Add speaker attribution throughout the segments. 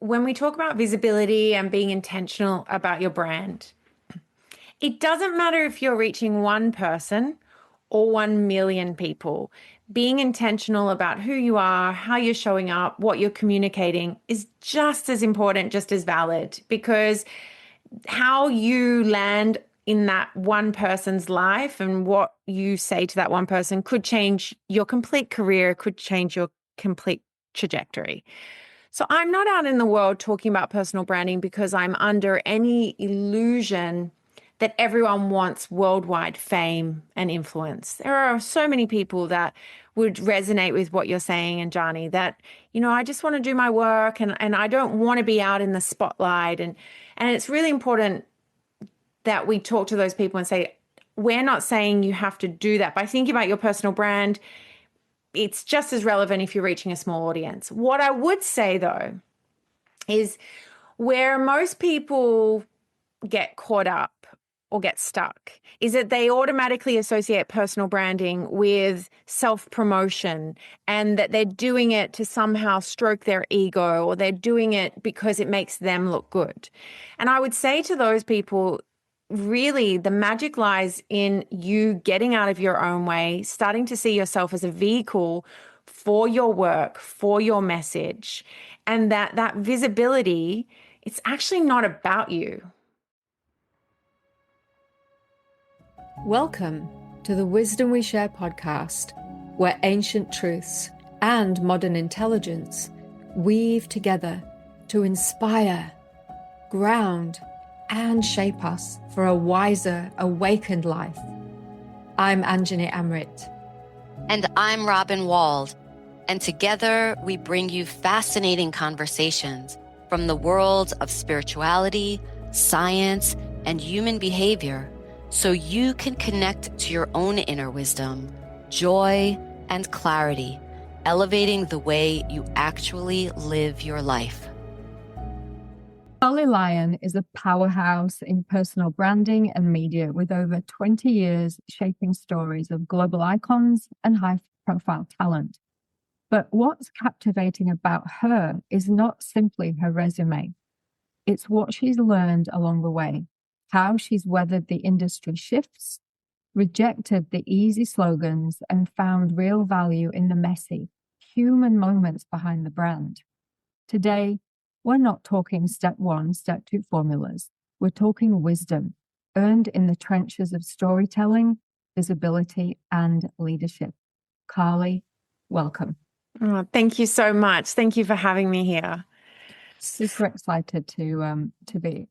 Speaker 1: when we talk about visibility and being intentional about your brand, it doesn't matter if you're reaching one person or 1 million people. Being intentional about who you are, how you're showing up, what you're communicating is just as important, just as valid, because how you land in that one person's life and what you say to that one person could change your complete career, could change your complete trajectory. So I'm not out in the world talking about personal branding because I'm under any illusion that everyone wants worldwide fame and influence. There are so many people that would resonate with what you're saying, and Johnny, that, I just want to do my work and I don't want to be out in the spotlight. And it's really important that we talk to those people and say, we're not saying you have to do that. By thinking about your personal brand, it's just as relevant if you're reaching a small audience. What I would say, though, is where most people get caught up or get stuck is that they automatically associate personal branding with self-promotion and that they're doing it to somehow stroke their ego, or they're doing it because it makes them look good. And I would say to those people, really, the magic lies in you getting out of your own way, starting to see yourself as a vehicle for your work, for your message, and that visibility, it's actually not about you.
Speaker 2: Welcome to the Wisdom We Share podcast, where ancient truths and modern intelligence weave together to inspire, ground, and shape us for a wiser, awakened life. I'm Anjani Amrit.
Speaker 3: And I'm Robin Wald. And together we bring you fascinating conversations from the worlds of spirituality, science, and human behavior, so you can connect to your own inner wisdom, joy, and clarity, elevating the way you actually live your life.
Speaker 4: Carlii Lyon is a powerhouse in personal branding and media with over 20 years shaping stories of global icons and high-profile talent. But what's captivating about her is not simply her resume. It's what she's learned along the way, how she's weathered the industry shifts, rejected the easy slogans, and found real value in the messy, human moments behind the brand. Today, we're not talking step 1, step 2 formulas. We're talking wisdom earned in the trenches of storytelling, visibility, and leadership. Carlii, welcome.
Speaker 1: Oh, thank you so much. Thank you for having me here.
Speaker 4: Super excited to be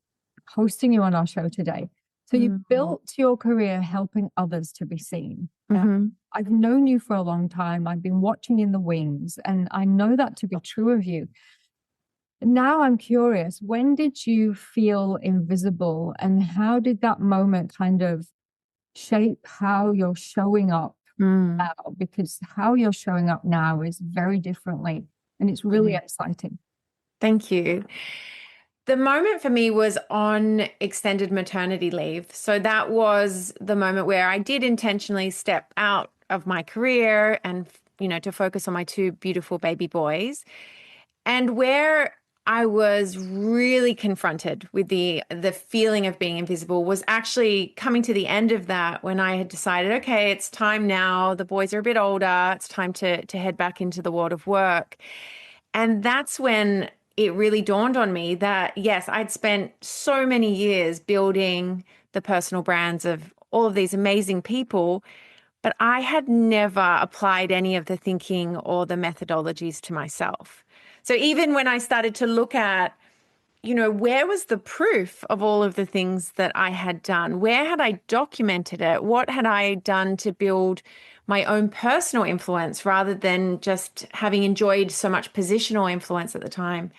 Speaker 4: hosting you on our show today. So you've built your career helping others to be seen. I've known you for a long time. I've been watching in the wings, and I know that to be true of you. Now I'm curious, when did you feel invisible, and how did that moment kind of shape how you're showing up now? Because how you're showing up now is very differently, and it's really exciting.
Speaker 1: Thank you. The moment for me was on extended maternity leave. So that was the moment where I did intentionally step out of my career and, to focus on my 2 beautiful baby boys, and where I was really confronted with the feeling of being invisible was actually coming to the end of that, when I had decided, okay, it's time now. The boys are a bit older. It's time to head back into the world of work. And that's when it really dawned on me that, yes, I'd spent so many years building the personal brands of all of these amazing people, but I had never applied any of the thinking or the methodologies to myself. So even when I started to look at, where was the proof of all of the things that I had done? Where had I documented it? What had I done to build my own personal influence rather than just having enjoyed so much positional influence at the time?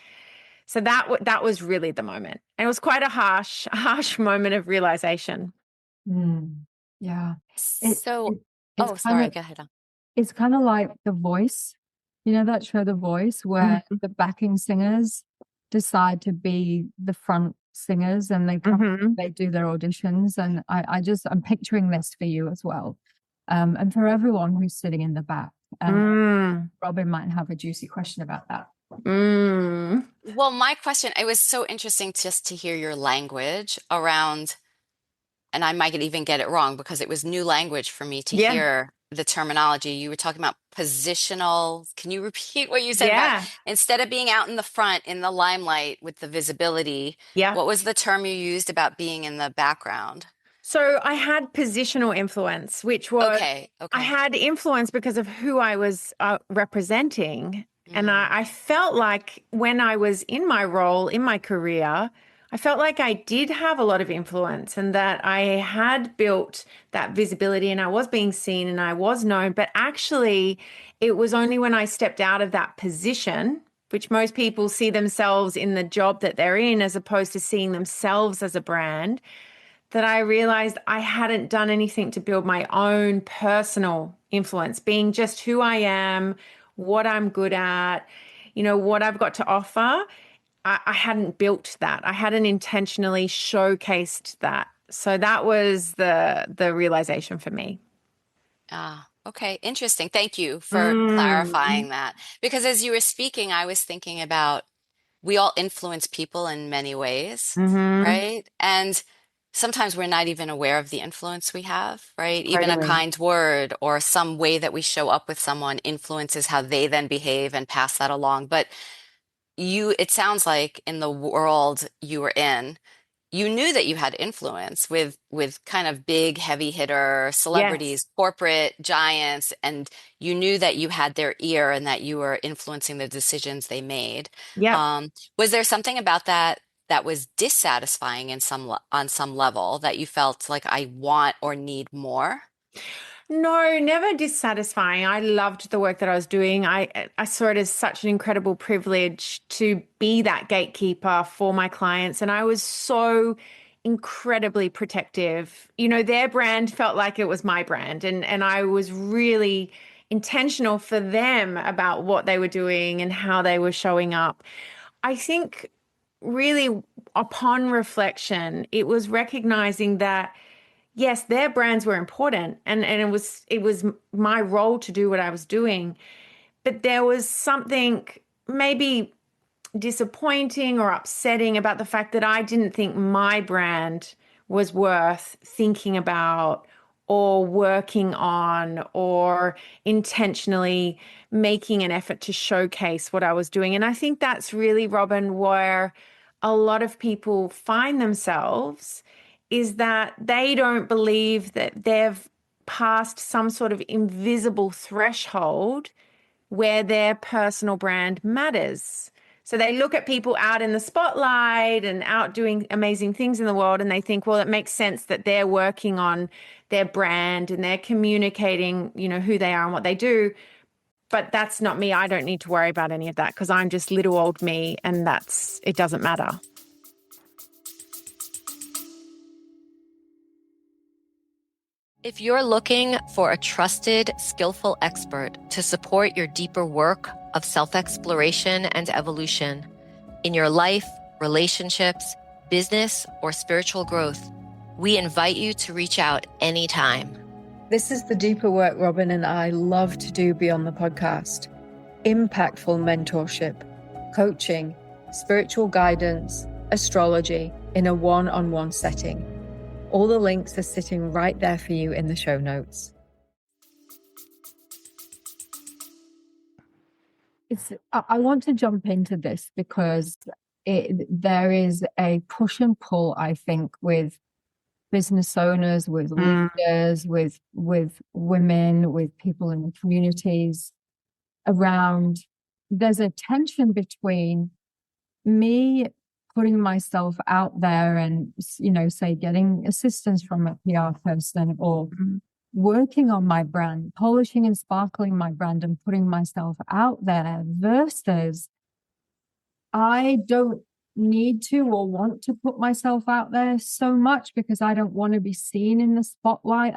Speaker 1: So that was really the moment. And it was quite a harsh moment of realization.
Speaker 4: Yeah.
Speaker 3: Sorry, go ahead.
Speaker 4: It's kind of like The Voice. You know that show, The Voice, where the backing singers decide to be the front singers, and they do their auditions. And I'm picturing this for you as well. And for everyone who's sitting in the back. Robin might have a juicy question about that.
Speaker 1: Mm.
Speaker 3: Well, my question, it was so interesting just to hear your language around, and I might even get it wrong because it was new language for me to
Speaker 1: Yeah.
Speaker 3: hear the terminology. You were talking about positional. Can you repeat what you said about
Speaker 1: Yeah.
Speaker 3: instead of being out in the front in the limelight with the visibility,
Speaker 1: Yeah.
Speaker 3: what was the term you used about being in the background?
Speaker 1: So I had positional influence, which was
Speaker 3: Okay,
Speaker 1: I
Speaker 3: okay.
Speaker 1: had influence because of who I was representing. And
Speaker 3: Mm,
Speaker 1: I felt like when I was in my role, in my career, I felt like I did have a lot of influence and that I had built that visibility and I was being seen and I was known. But actually, it was only when I stepped out of that position, which most people see themselves in the job that they're in, as opposed to seeing themselves as a brand, that I realized I hadn't done anything to build my own personal influence, being just who I am, what I'm good at, what I've got to offer. I hadn't built that. I hadn't intentionally showcased that. So that was the realization for me.
Speaker 3: okay, interesting. Thank you for
Speaker 1: Mm.
Speaker 3: clarifying that. Because as you were speaking, I was thinking about we all influence people in many ways,
Speaker 1: Mm-hmm.
Speaker 3: right? And sometimes we're not even aware of the influence we have, right? Even a
Speaker 1: Totally.
Speaker 3: kind word or some way that we show up with someone influences how they then behave and pass that along. But it sounds like in the world you were in, you knew that you had influence with kind of big heavy hitter
Speaker 1: Yes.
Speaker 3: celebrities, corporate giants, and you knew that you had their ear and that you were influencing the decisions they made.
Speaker 1: Yep.
Speaker 3: Was there something about that that was dissatisfying on some level that you felt like I want or need more?
Speaker 1: No, never dissatisfying. I loved the work that I was doing. I saw it as such an incredible privilege to be that gatekeeper for my clients. And I was so incredibly protective. Their brand felt like it was my brand. And I was really intentional for them about what they were doing and how they were showing up. I think really upon reflection, it was recognizing that yes, their brands were important and it was my role to do what I was doing. But there was something maybe disappointing or upsetting about the fact that I didn't think my brand was worth thinking about or working on or intentionally making an effort to showcase what I was doing. And I think that's really, Robin, where a lot of people find themselves is that they don't believe that they've passed some sort of invisible threshold where their personal brand matters. So they look at people out in the spotlight and out doing amazing things in the world, and they think, well, it makes sense that they're working on their brand and they're communicating, who they are and what they do. But that's not me. I don't need to worry about any of that because I'm just little old me, and it doesn't matter.
Speaker 3: If you're looking for a trusted, skillful expert to support your deeper work of self-exploration and evolution in your life, relationships, business, or spiritual growth, we invite you to reach out anytime.
Speaker 2: This is the deeper work Robin and I love to do beyond the podcast. Impactful mentorship, coaching, spiritual guidance, astrology in a one-on-one setting. All the links are sitting right there for you in the show notes.
Speaker 4: I want to jump into this because there is a push and pull, I think, with business owners, with
Speaker 1: Mm.
Speaker 4: leaders, with women, with people in the communities around. There's a tension between me putting myself out there and, say getting assistance from a PR person or working on my brand, polishing and sparkling my brand and putting myself out there versus I don't need to or want to put myself out there so much because I don't want to be seen in the spotlight.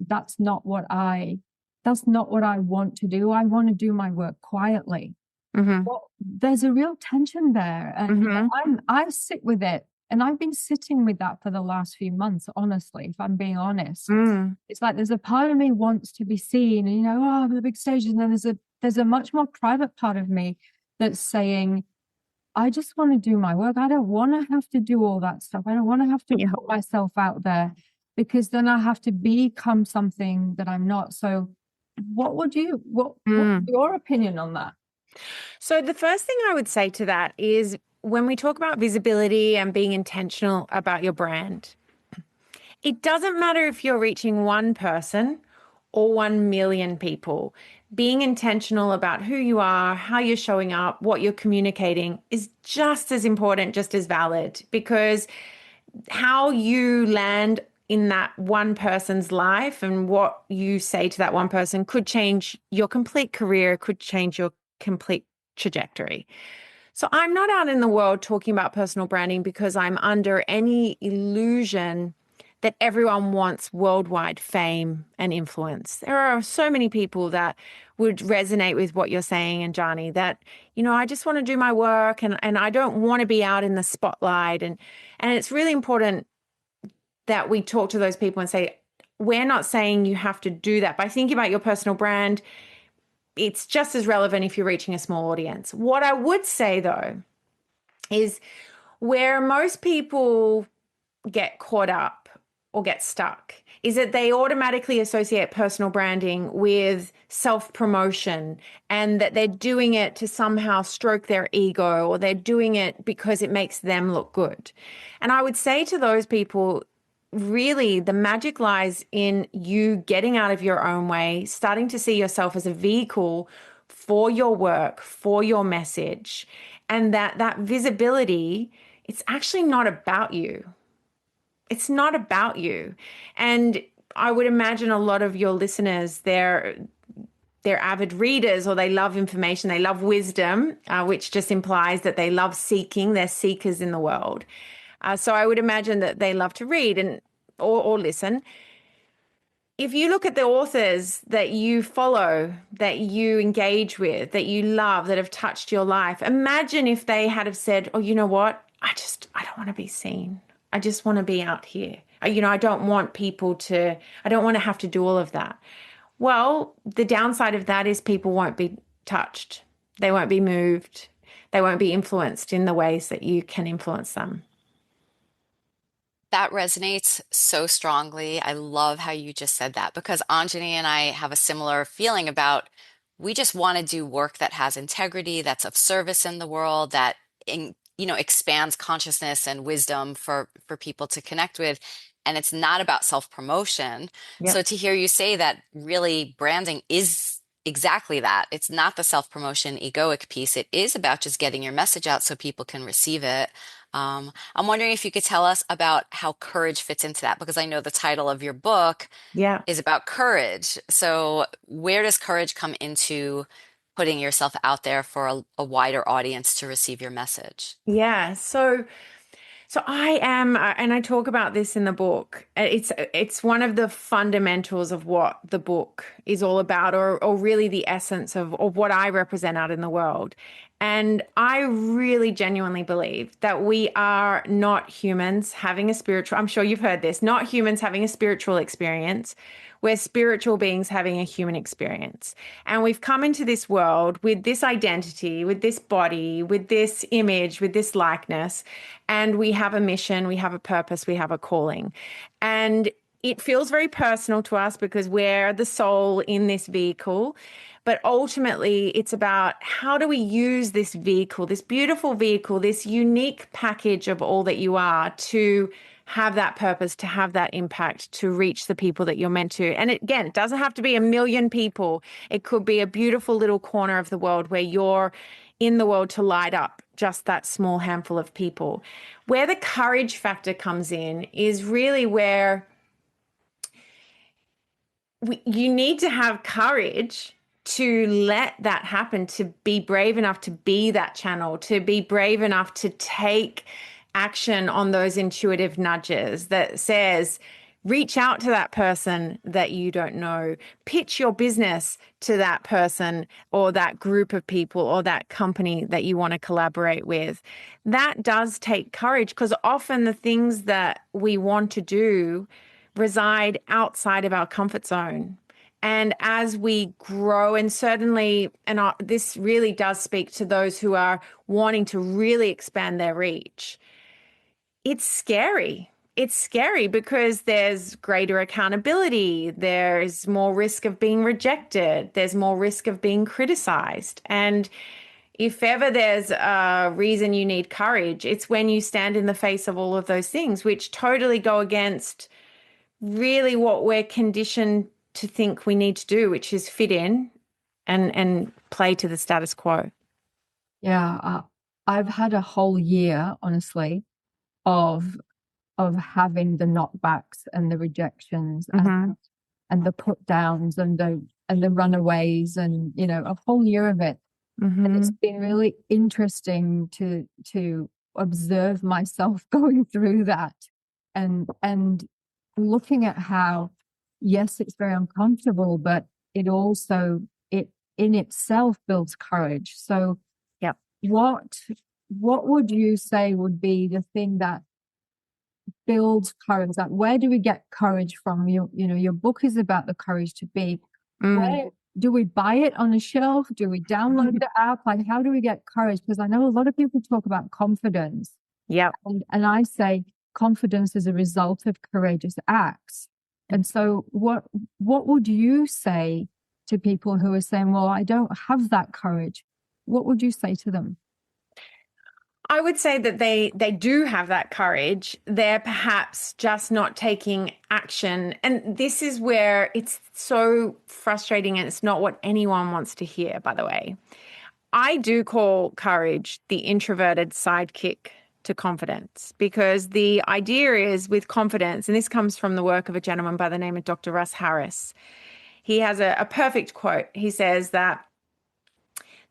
Speaker 4: That's not what I want to do. I want to do my work quietly.
Speaker 1: Mm-hmm.
Speaker 4: Well, there's a real tension there. And
Speaker 1: Mm-hmm.
Speaker 4: I sit with it. And I've been sitting with that for the last few months, honestly, if I'm being honest.
Speaker 1: Mm.
Speaker 4: It's like there's a part of me wants to be seen and, the big stages. And then there's a much more private part of me that's saying, I just want to do my work. I don't want to have to do all that stuff. I don't want to have to
Speaker 1: Yeah.
Speaker 4: put myself out there, because then I have to become something that I'm not. So what's your opinion on that?
Speaker 1: So the first thing I would say to that is when we talk about visibility and being intentional about your brand, it doesn't matter if you're reaching one person or 1 million people. Being intentional about who you are, how you're showing up, what you're communicating is just as important, just as valid, because how you land in that one person's life and what you say to that one person could change your complete career, could change your complete trajectory. So I'm not out in the world talking about personal branding because I'm under any illusion that everyone wants worldwide fame and influence. There are so many people that would resonate with what you're saying, and Johnny, that, I just want to do my work and I don't want to be out in the spotlight. And it's really important that we talk to those people and say, we're not saying you have to do that. By thinking about your personal brand, it's just as relevant if you're reaching a small audience. What I would say, though, is where most people get caught up or get stuck is that they automatically associate personal branding with self-promotion, and that they're doing it to somehow stroke their ego, or they're doing it because it makes them look good. And I would say to those people, really, the magic lies in you getting out of your own way, starting to see yourself as a vehicle for your work, for your message, and that visibility, it's actually not about you. It's not about you. And I would imagine a lot of your listeners, they're avid readers, or they love information, they love wisdom, which just implies that they love seeking. They're seekers in the world. So I would imagine that they love to read and or listen. If you look at the authors that you follow, that you engage with, that you love, that have touched your life, imagine if they had have said, oh, you know what? I don't want to be seen. I just want to be out here. I don't want I don't want to have to do all of that. Well, the downside of that is people won't be touched. They won't be moved. They won't be influenced in the ways that you can influence them.
Speaker 3: That resonates so strongly. I love how you just said that, because Anjani and I have a similar feeling about, we just want to do work that has integrity, that's of service in the world, that expands consciousness and wisdom for people to connect with. And it's not about self-promotion. So
Speaker 1: Yep.
Speaker 3: to hear you say that, really branding is exactly that. It's not the self-promotion egoic piece. It is about just getting your message out so people can receive it. I'm wondering if you could tell us about how courage fits into that, because I know the title of your book
Speaker 1: Yeah.
Speaker 3: is about courage. So where does courage come into putting yourself out there for a wider audience to receive your message?
Speaker 1: Yeah. So I am, and I talk about this in the book. It's one of the fundamentals of what the book is all about, or really the essence of what I represent out in the world. And I really genuinely believe that we are not humans having a spiritual, I'm sure you've heard this, not humans having a spiritual experience. We're spiritual beings having a human experience. And we've come into this world with this identity, with this body, with this image, with this likeness. And we have a mission, we have a purpose, we have a calling. And it feels very personal to us because we're the soul in this vehicle. But ultimately, it's about how do we use this vehicle, this beautiful vehicle, this unique package of all that you are, to have that purpose, to have that impact, to reach the people that you're meant to. And again, it doesn't have to be 1 million people. It could be a beautiful little corner of the world where you're in the world to light up just that small handful of people. Where the courage factor comes in is really where you need to have courage to let that happen, to be brave enough to be that channel, to be brave enough to take action on those intuitive nudges that says, reach out to that person that you don't know, pitch your business to that person or that group of people or that company that you want to collaborate with. That does take courage, because often the things that we want to do reside outside of our comfort zone. And as we grow, and certainly, this really does speak to those who are wanting to really expand their reach, it's scary. It's scary because there's greater accountability. There's more risk of being rejected. There's more risk of being criticized. And if ever there's a reason you need courage, it's when you stand in the face of all of those things, which totally go against really what we're conditioned to think we need to do, which is fit in and play to the status quo.
Speaker 4: Yeah, I've had a whole year, honestly, of having the knockbacks and the rejections and the put downs and the runaways, and a whole year of it. And it's been really interesting to observe myself going through that and looking at how, yes, it's very uncomfortable, but it also it in itself builds courage. So
Speaker 1: yeah,
Speaker 4: what would you say would be the thing that builds courage? Like, where do we get courage from? Your book is about the courage to be. Where do we buy it on a shelf? Do we download the app? Like, how do we get courage? Because I know a lot of people talk about confidence.
Speaker 1: Yeah.
Speaker 4: And I say confidence is a result of courageous acts. And so what would you say to people who are saying, well, I don't have that courage? What would you say to them?
Speaker 1: I would say that they do have that courage. They're perhaps just not taking action. And this is where it's so frustrating, and it's not what anyone wants to hear, by the way. I do call courage the introverted sidekick to confidence, because the idea is with confidence, and this comes from the work of a gentleman by the name of Dr. Russ Harris. He has a perfect quote. He says that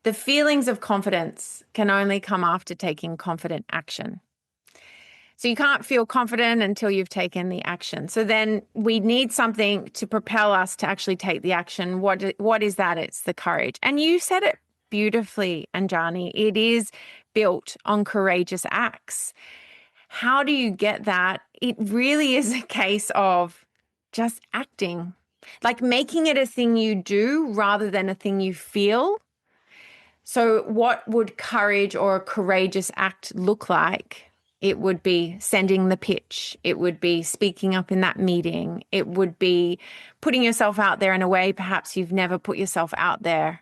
Speaker 1: the feelings of confidence can only come after taking confident action. So you can't feel confident until you've taken the action. So then we need something to propel us to actually take the action. What is that? It's the courage. And you said it beautifully, Anjani. It is built on courageous acts. How do you get that? It really is a case of just acting, like making it a thing you do rather than a thing you feel. So what would courage or a courageous act look like? It would be sending the pitch. It would be speaking up in that meeting. It would be putting yourself out there in a way perhaps you've never put yourself out there.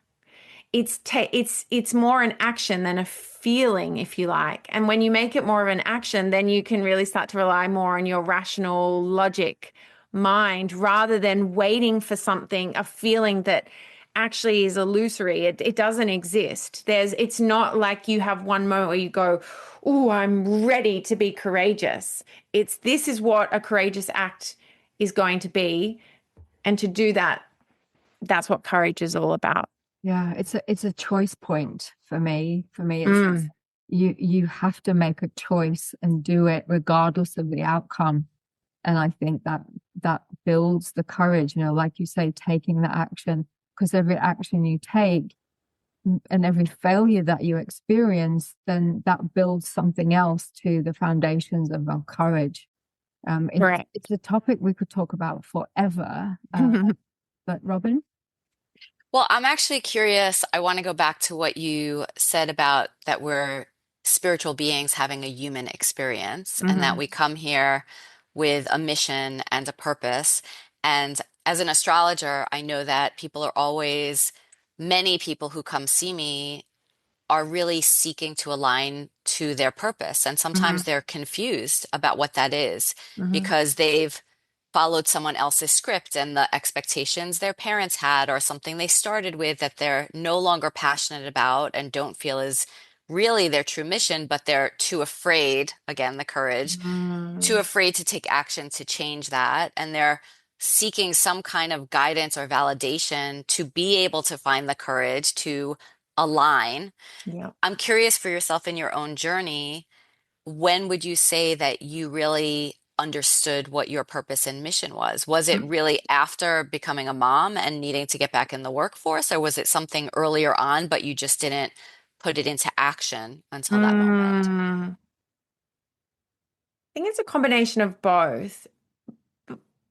Speaker 1: It's more an action than a feeling, if you like. And when you make it more of an action, then you can really start to rely more on your rational logic mind rather than waiting for something, a feeling that actually is illusory. It doesn't exist. It's not like you have one moment where you go, oh, I'm ready to be courageous. This is what a courageous act is going to be. And to do that, that's what courage is all about.
Speaker 4: Yeah, it's a choice point for me. It's you have to make a choice and do it regardless of the outcome. And I think that builds the courage, like you say, taking the action, because every action you take and every failure that you experience, then that builds something else to the foundations of our courage. It's a topic we could talk about forever. But Robin?
Speaker 3: Well, I'm actually curious. I want to go back to what you said about that we're spiritual beings having a human experience and that we come here with a mission and a purpose. And as an astrologer, I know that many people who come see me are really seeking to align to their purpose. And sometimes they're confused about what that is because they've followed someone else's script and the expectations their parents had or something they started with that they're no longer passionate about and don't feel is really their true mission, but they're too afraid, again, the courage, too afraid to take action to change that. And they're seeking some kind of guidance or validation to be able to find the courage to align.
Speaker 1: Yeah.
Speaker 3: I'm curious for yourself in your own journey, when would you say that you really understood what your purpose and mission was? Was it really after becoming a mom and needing to get back in the workforce, or was it something earlier on, but you just didn't put it into action until that moment?
Speaker 1: I think it's a combination of both.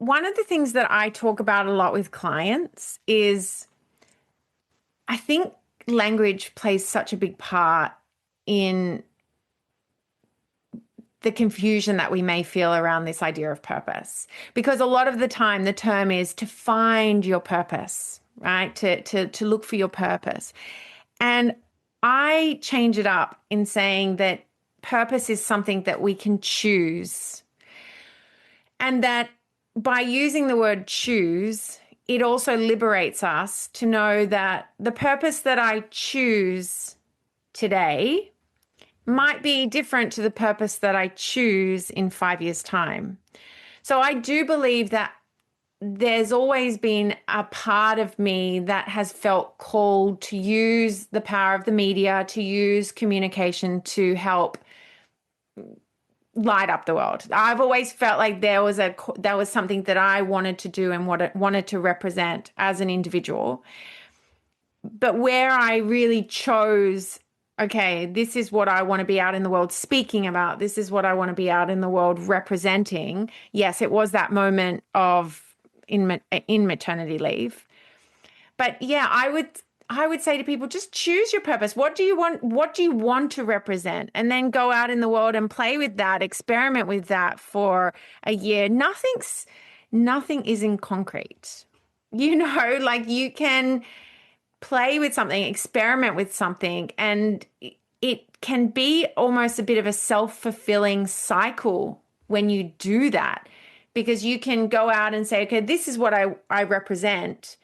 Speaker 1: one of the things that I talk about a lot with clients is I think language plays such a big part in the confusion that we may feel around this idea of purpose. Because a lot of the time the term is to find your purpose, right? To look for your purpose. And I change it up in saying that purpose is something that we can choose. And that by using the word choose, it also liberates us to know that the purpose that I choose today might be different to the purpose that I choose in 5 years' time. So I do believe that there's always been a part of me that has felt called to use the power of the media, to use communication to help light up the world. I've always felt like there was something that I wanted to do and wanted to represent as an individual. But where I really chose, okay, this is what I want to be out in the world speaking about. This is what I want to be out in the world representing. Yes, it was that moment of in maternity leave. But yeah, I would say to people, just choose your purpose. What do you want? What do you want to represent? And then go out in the world and play with that, experiment with that for a year. Nothing is in concrete. Like you can play with something, experiment with something, and it can be almost a bit of a self-fulfilling cycle when you do that, because you can go out and say, okay, this is what I represent.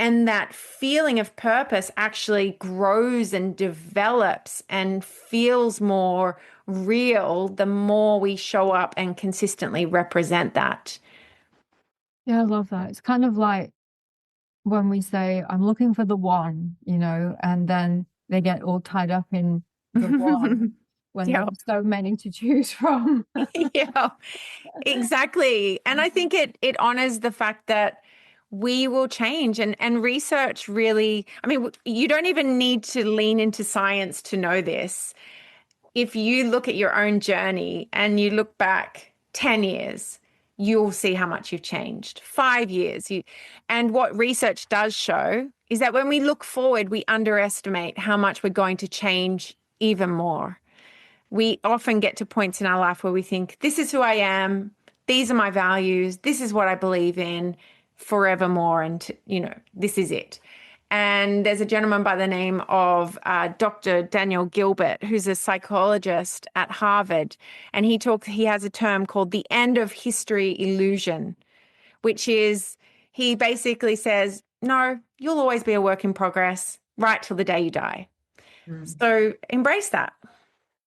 Speaker 1: And that feeling of purpose actually grows and develops and feels more real the more we show up and consistently represent that.
Speaker 4: Yeah, I love that. It's kind of like when we say, I'm looking for the one, and then they get all tied up in the one when
Speaker 1: Yeah.
Speaker 4: there's so many to choose from.
Speaker 1: Yeah, exactly. And I think it honors the fact that we will change, and research really, I mean, you don't even need to lean into science to know this. If you look at your own journey and you look back 10 years, you'll see how much you've changed. 5 years. And what research does show is that when we look forward, we underestimate how much we're going to change even more. We often get to points in our life where we think, this is who I am, these are my values, this is what I believe in forevermore, and, this is it. And there's a gentleman by the name of Dr. Daniel Gilbert, who's a psychologist at Harvard, and he has a term called the end of history illusion, which is, he basically says, no, you'll always be a work in progress right till the day you die. So embrace that.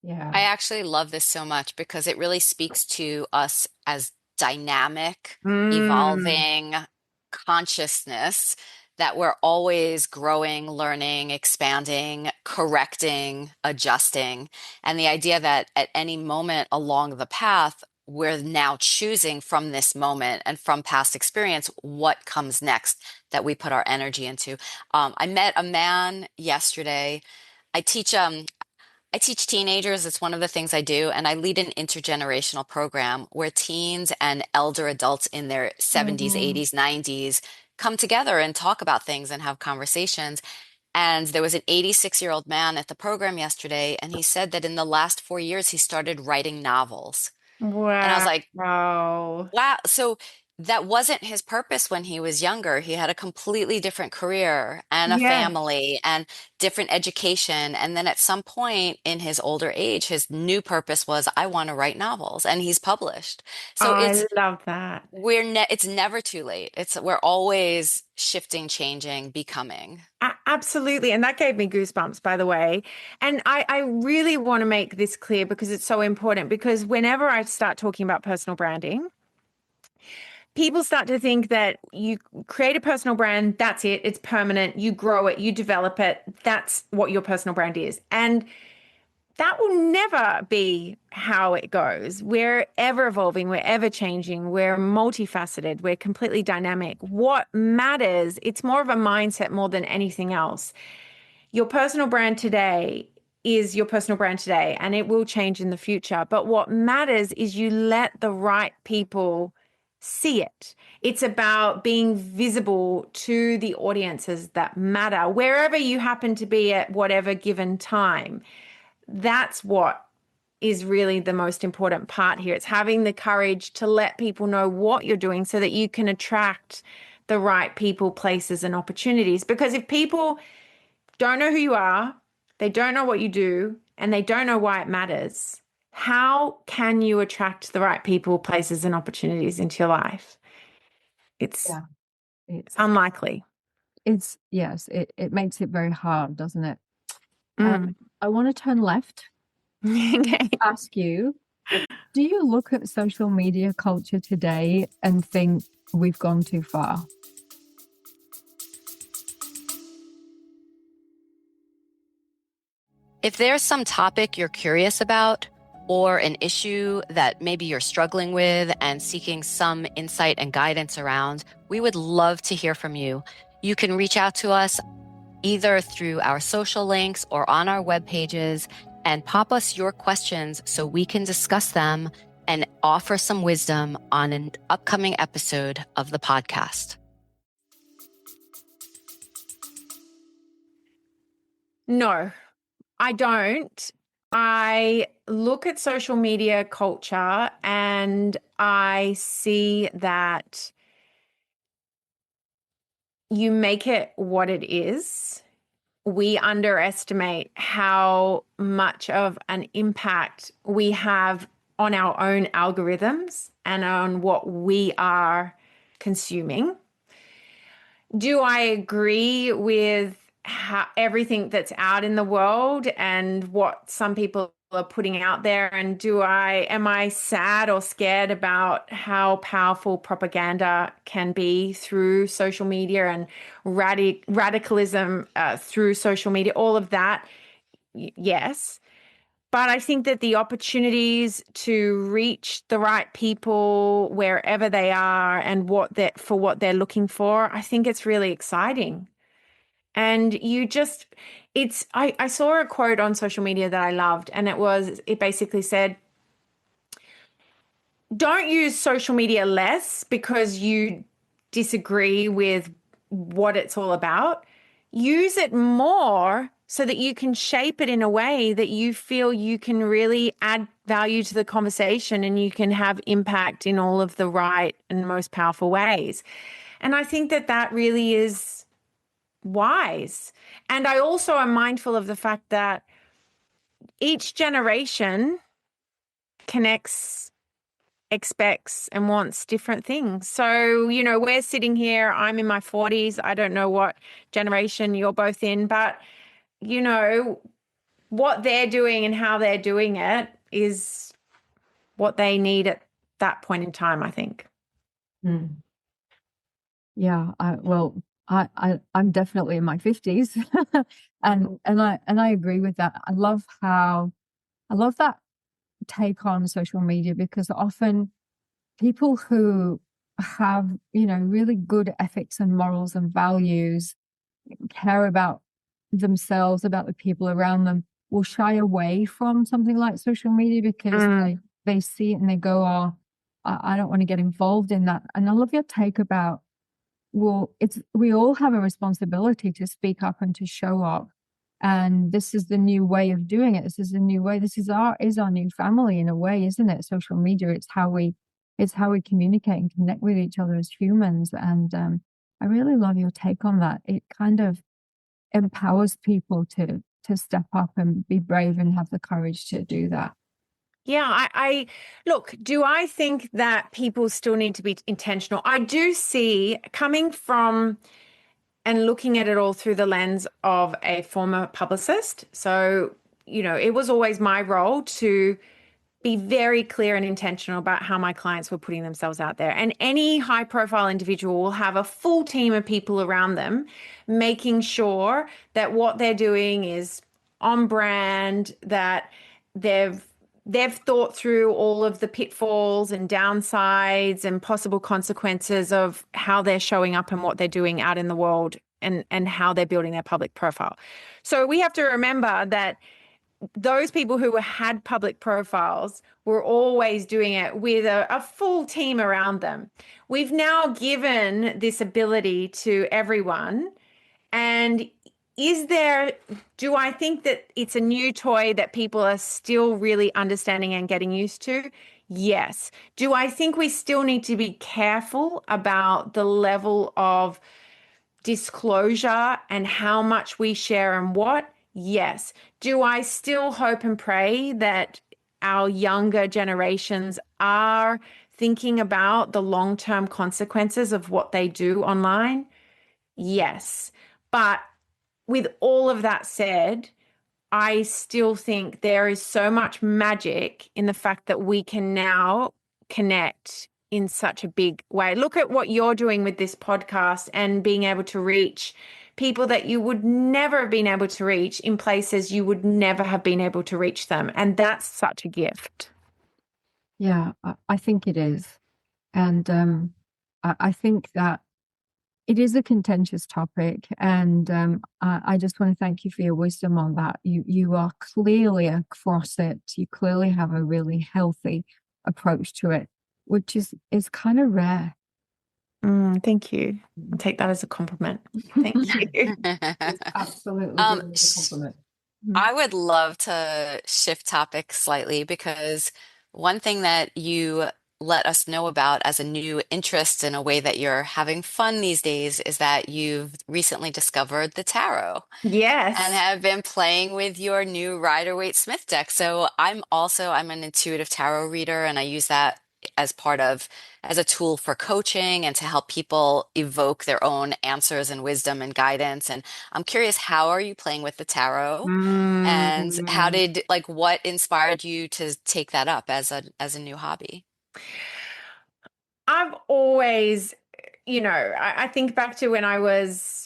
Speaker 4: Yeah.
Speaker 3: I actually love this so much because it really speaks to us as dynamic, evolving consciousness, that we're always growing, learning, expanding, correcting, adjusting. And the idea that at any moment along the path, we're now choosing from this moment and from past experience what comes next that we put our energy into. I met a man yesterday. I teach I teach teenagers. It's one of the things I do. And I lead an intergenerational program where teens and elder adults in their 70s, 80s, 90s come together and talk about things and have conversations. And there was an 86-year-old man at the program yesterday, and he said that in the last 4 years, he started writing novels. And I was like,
Speaker 1: Wow.
Speaker 3: wow. So that wasn't his purpose when he was younger. He had a completely different career and a
Speaker 1: Yeah.
Speaker 3: family and different education. And then at some point in his older age, his new purpose was, I want to write novels, and he's published. So
Speaker 1: I love that.
Speaker 3: it's never too late. We're always shifting, changing, becoming.
Speaker 1: Absolutely. And that gave me goosebumps, by the way. And I really want to make this clear because it's so important, because whenever I start talking about personal branding, people start to think that you create a personal brand, that's it, it's permanent, you grow it, you develop it, that's what your personal brand is. And that will never be how it goes. We're ever evolving, we're ever changing, we're multifaceted, we're completely dynamic. What matters, it's more of a mindset more than anything else. Your personal brand today is your personal brand today, and it will change in the future. But what matters is you let the right people see it. It's about being visible to the audiences that matter, wherever you happen to be at whatever given time. That's what is really the most important part here. It's having the courage to let people know what you're doing so that you can attract the right people, places, and opportunities. Because if people don't know who you are, they don't know what you do, and they don't know why it matters, how can you attract the right people, places, and opportunities into your life? It's
Speaker 4: Yeah, it's
Speaker 1: unlikely.
Speaker 4: yes, it makes it very hard, doesn't it?
Speaker 1: Mm.
Speaker 4: I want to turn left,
Speaker 1: Okay.
Speaker 4: ask you, do you look at social media culture today and think we've gone too far?
Speaker 3: If there's some topic you're curious about or an issue that maybe you're struggling with and seeking some insight and guidance around, we would love to hear from you. You can reach out to us either through our social links or on our web pages and pop us your questions so we can discuss them and offer some wisdom on an upcoming episode of the podcast.
Speaker 1: No, I don't. I look at social media culture and I see that you make it what it is. We underestimate how much of an impact we have on our own algorithms and on what we are consuming. Do I agree with everything that's out in the world and what some people are putting out there? And am I sad or scared about how powerful propaganda can be through social media and radicalism through social media? All of that, yes. But I think that the opportunities to reach the right people wherever they are and what they're looking for, I think it's really exciting. And I saw a quote on social media that I loved, and it basically said, don't use social media less because you disagree with what it's all about. Use it more so that you can shape it in a way that you feel you can really add value to the conversation and you can have impact in all of the right and most powerful ways. And I think that that really is wise. And I also am mindful of the fact that each generation connects, expects, and wants different things. So, we're sitting here, I'm in my 40s. I don't know what generation you're both in, but, what they're doing and how they're doing it is what they need at that point in time, I think.
Speaker 4: Hmm. Yeah, I'm definitely in my 50s. And I agree with that. I love that take on social media, because often people who have, really good ethics and morals and values, care about themselves, about the people around them, will shy away from something like social media because they see it and they go, oh, I don't want to get involved in that. And I love your take about, well, we all have a responsibility to speak up and to show up. And this is the new way of doing it. This is the new way. This is our new family in a way, isn't it? Social media. It's how we communicate and connect with each other as humans. And I really love your take on that. It kind of empowers people to step up and be brave and have the courage to do that.
Speaker 1: Yeah, I look, do I think that people still need to be intentional? I do see, coming from and looking at it all through the lens of a former publicist. So, it was always my role to be very clear and intentional about how my clients were putting themselves out there. And any high profile individual will have a full team of people around them, making sure that what they're doing is on brand, that they've thought through all of the pitfalls and downsides and possible consequences of how they're showing up and what they're doing out in the world, and how they're building their public profile. So we have to remember that those people who had public profiles were always doing it with a full team around them. We've now given this ability to everyone. And do I think that it's a new toy that people are still really understanding and getting used to? Yes. Do I think we still need to be careful about the level of disclosure and how much we share and what? Yes. Do I still hope and pray that our younger generations are thinking about the long-term consequences of what they do online? Yes. But with all of that said, I still think there is so much magic in the fact that we can now connect in such a big way. Look at what you're doing with this podcast and being able to reach people that you would never have been able to reach in places you would never have been able to reach them. And that's such a gift.
Speaker 4: Yeah, I think it is. And I think that it is a contentious topic. And I just want to thank you for your wisdom on that. You are clearly across it. You clearly have a really healthy approach to it, which is kind of rare.
Speaker 1: Thank you. I'll take that as a compliment. Thank you.
Speaker 4: It's absolutely a compliment.
Speaker 3: I would love to shift topics slightly because one thing that you let us know about as a new interest in a way that you're having fun these days is that you've recently discovered the tarot
Speaker 1: Yes.
Speaker 3: and have been playing with your new Rider-Waite-Smith deck. So I'm an intuitive tarot reader and I use that as as a tool for coaching and to help people evoke their own answers and wisdom and guidance. And I'm curious, how are you playing with the tarot? And what inspired you to take that up as a new hobby?
Speaker 1: I've always, I think back to when I was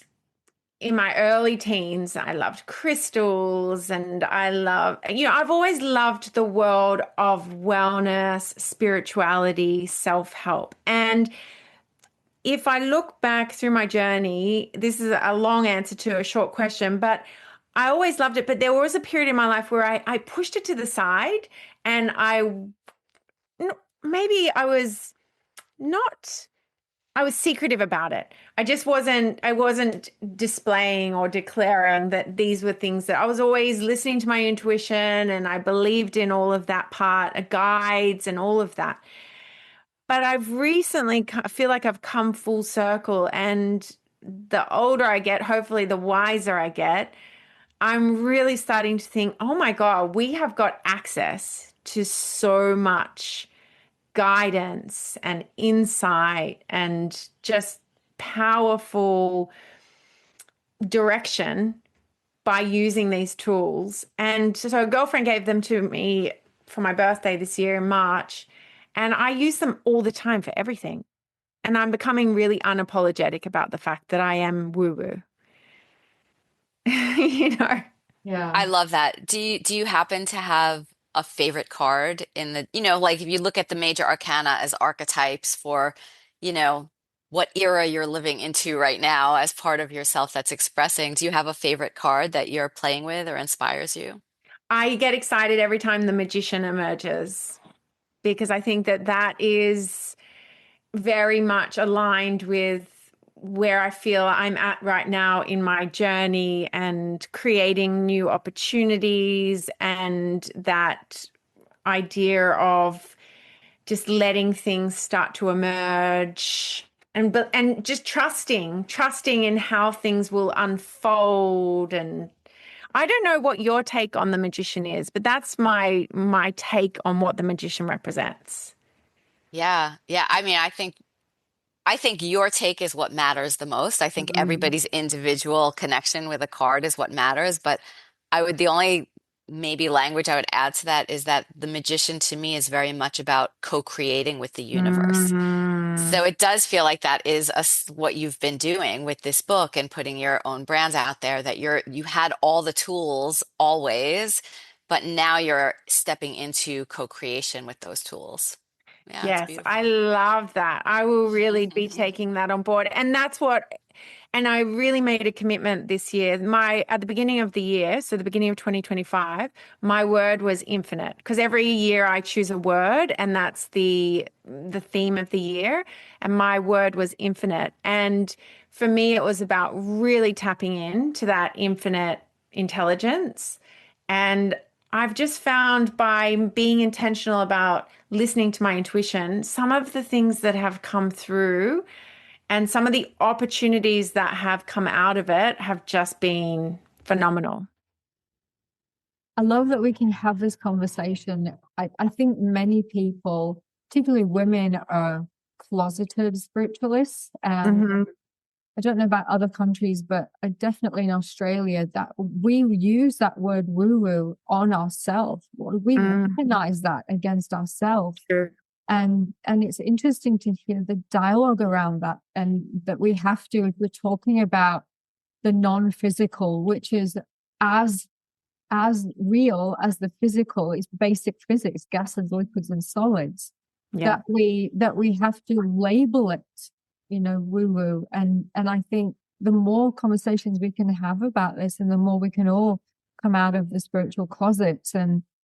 Speaker 1: in my early teens. I loved crystals and I've always loved the world of wellness, spirituality, self-help. And if I look back through my journey, this is a long answer to a short question, but I always loved it. But there was a period in my life where I pushed it to the side and maybe I was secretive about it. I wasn't displaying or declaring that these were things that I was always listening to my intuition and I believed in all of that part, guides and all of that. But I've recently, I feel like I've come full circle, and the older I get, hopefully the wiser I get, I'm really starting to think, oh my God, we have got access to so much guidance and insight and just powerful direction by using these tools. And so a girlfriend gave them to me for my birthday this year in March, and I use them all the time for everything. And I'm becoming really unapologetic about the fact that I am woo-woo.
Speaker 4: Yeah.
Speaker 3: I love that. Do you happen to have a favorite card in like if you look at the major arcana as archetypes for, you know, what era you're living into right now as part of yourself that's expressing, do you have a favorite card that you're playing with or inspires you?
Speaker 1: I get excited every time the magician emerges because I think that is very much aligned with where I feel I'm at right now in my journey and creating new opportunities, and that idea of just letting things start to emerge and just trusting in how things will unfold. And I don't know what your take on the magician is, but that's my take on what the magician represents.
Speaker 3: Yeah. Yeah. I mean, I think your take is what matters the most. I think everybody's individual connection with a card is what matters. But the only maybe language I would add to that is that the magician to me is very much about co-creating with the universe. So it does feel like that is what you've been doing with this book and putting your own brands out there, that you had all the tools always, but now you're stepping into co-creation with those tools. Yeah, it's
Speaker 1: Yes, I
Speaker 3: beautiful.
Speaker 1: love that. I will really be taking that on board. And that's what And I really made a commitment this year. At the beginning of the year, so the beginning of 2025, my word was infinite, because every year I choose a word and that's the theme of the year. And my word was infinite. And for me, it was about really tapping into that infinite intelligence. And I've just found, by being intentional about listening to my intuition, some of the things that have come through and some of the opportunities that have come out of it have just been phenomenal.
Speaker 4: I love that we can have this conversation. I think many people, particularly women, are closeted spiritualists. And
Speaker 1: Mhm.
Speaker 4: I don't know about other countries, but definitely in Australia, that we use that word woo-woo on ourselves. We
Speaker 1: Mm,
Speaker 4: weaponize that against ourselves.
Speaker 1: true.
Speaker 4: And it's interesting to hear the dialogue around that, and that we have to, if we're talking about the non-physical, which is as real as the physical, is basic physics, gases, liquids, and solids,
Speaker 1: Yeah.
Speaker 4: that we have to label it, woo woo. And I think the more conversations we can have about this, and the more we can all come out of the spiritual closets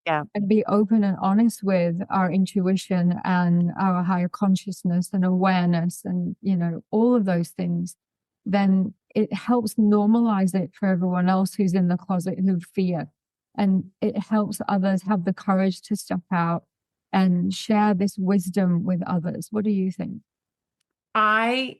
Speaker 1: Yeah.
Speaker 4: and be open and honest with our intuition and our higher consciousness and awareness, and all of those things, then it helps normalize it for everyone else who's in the closet who fear, and it helps others have the courage to step out and share this wisdom with others. What do you think?
Speaker 1: I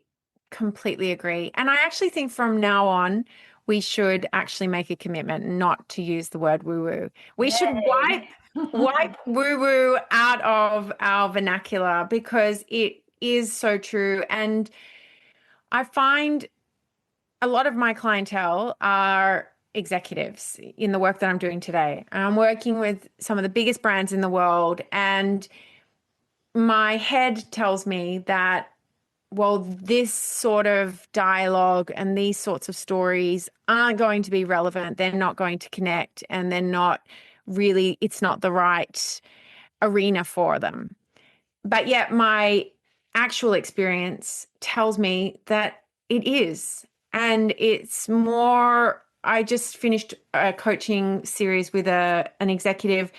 Speaker 1: completely agree. And I actually think from now on, we should actually make a commitment not to use the word woo woo. We should wipe woo woo out of our vernacular, because it is so true. And I find a lot of my clientele are executives in the work that I'm doing today. I'm working with some of the biggest brands in the world, and my head tells me that, well, this sort of dialogue and these sorts of stories aren't going to be relevant. They're not going to connect, and they're not really, it's not the right arena for them. But yet, my actual experience tells me that it is. And it's more, I just finished a coaching series with an executive,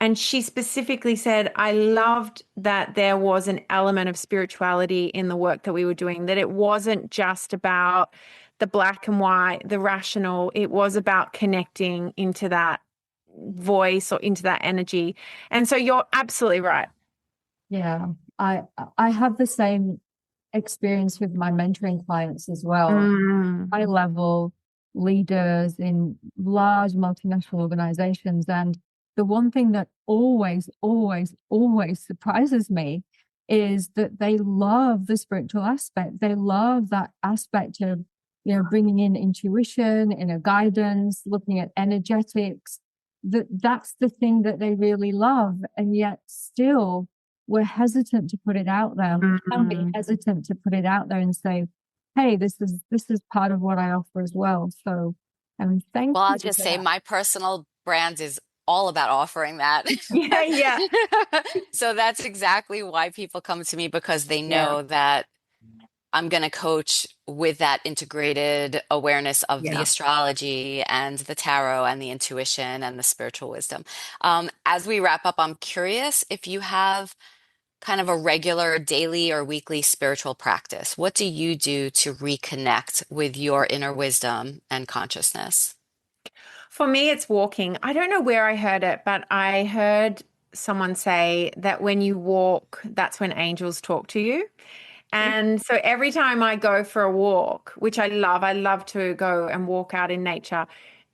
Speaker 1: and she specifically said, I loved that there was an element of spirituality in the work that we were doing, that it wasn't just about the black and white, the rational, it was about connecting into that voice or into that energy. And so you're absolutely right.
Speaker 4: Yeah, I have the same experience with my mentoring clients as well.
Speaker 1: Mm,
Speaker 4: High level leaders in large multinational organizations. And the one thing that always, always, always surprises me is that they love the spiritual aspect. They love that aspect of, bringing in intuition, inner guidance, looking at energetics. That's the thing that they really love. And yet still we're hesitant to put it out there. We can be
Speaker 1: mm.
Speaker 4: hesitant to put it out there and say, hey, this is part of what I offer as well. So, thank
Speaker 3: Well,
Speaker 4: you
Speaker 3: I'll just
Speaker 4: for
Speaker 3: say
Speaker 4: that.
Speaker 3: my personal brand is all about offering that.
Speaker 1: Yeah, yeah,
Speaker 3: So that's exactly why people come to me, because they
Speaker 1: yeah,
Speaker 3: know that I'm going to coach with that integrated awareness of the
Speaker 1: yeah.
Speaker 3: astrology and the tarot and the intuition and the spiritual wisdom. As we wrap up, I'm curious if you have kind of a regular daily or weekly spiritual practice. What do you do to reconnect with your inner wisdom and consciousness?
Speaker 1: For me, it's walking. I don't know where I heard it, but I heard someone say that when you walk, that's when angels talk to you. And so every time I go for a walk, which I love to go and walk out in nature.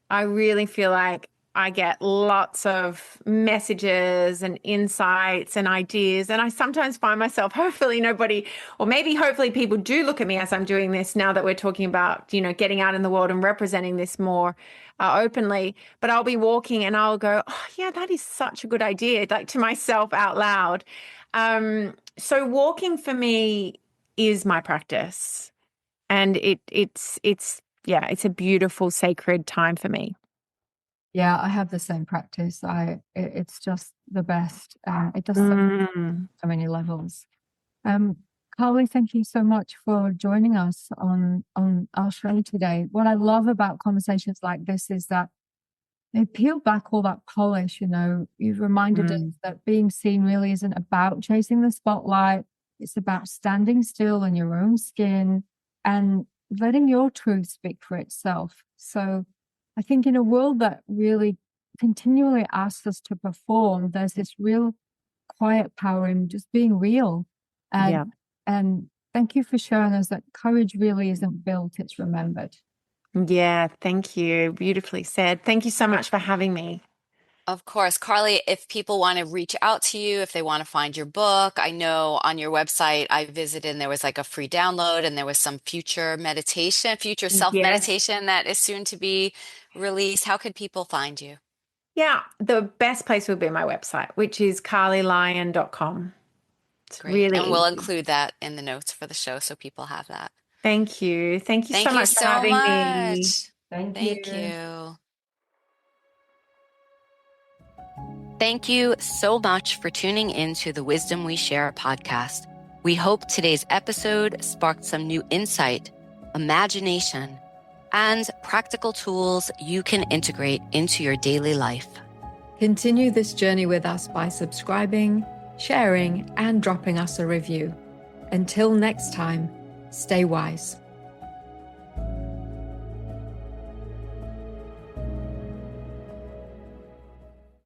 Speaker 1: I really feel like I get lots of messages and insights and ideas. And I sometimes find myself, hopefully nobody, or maybe hopefully people do look at me as I'm doing this now that we're talking about, getting out in the world and representing this more openly. But I'll be walking and I'll go, oh, yeah, that is such a good idea, like to myself out loud. So walking for me is my practice. And it's a beautiful, sacred time for me.
Speaker 4: Yeah, I have the same practice. It's just the best. It does so
Speaker 1: Mm.
Speaker 4: many levels. Um, Carly, thank you so much for joining us on our show today. What I love about conversations like this is that they peel back all that polish. You've reminded us that being seen really isn't about chasing the spotlight. It's about standing still in your own skin and letting your truth speak for itself. So I think in a world that really continually asks us to perform, there's this real quiet power in just being real. And thank you for showing us that courage really isn't built, it's remembered.
Speaker 1: Yeah, thank you. Beautifully said. Thank you so much for having me.
Speaker 3: Of course. Carlii, if people want to reach out to you, if they want to find your book, I know on your website I visited and there was like a free download and there was some future self
Speaker 1: Yes.
Speaker 3: meditation that is soon to be released. How could people find you?
Speaker 1: Yeah, the best place would be my website, which is carliilyon.com. It's
Speaker 3: Great.
Speaker 1: really
Speaker 3: And we'll
Speaker 1: easy.
Speaker 3: include that in the notes for the show so people have that.
Speaker 1: Thank you. Thank you so
Speaker 3: Thank you
Speaker 1: much for
Speaker 3: so
Speaker 1: having me.
Speaker 3: much.
Speaker 4: Thank
Speaker 3: Thank
Speaker 4: you.
Speaker 3: you. Thank you so much for tuning in to the Wisdom We Share podcast. We hope today's episode sparked some new insight, imagination, and practical tools you can integrate into your daily life.
Speaker 2: Continue this journey with us by subscribing, sharing, and dropping us a review. Until next time, stay wise.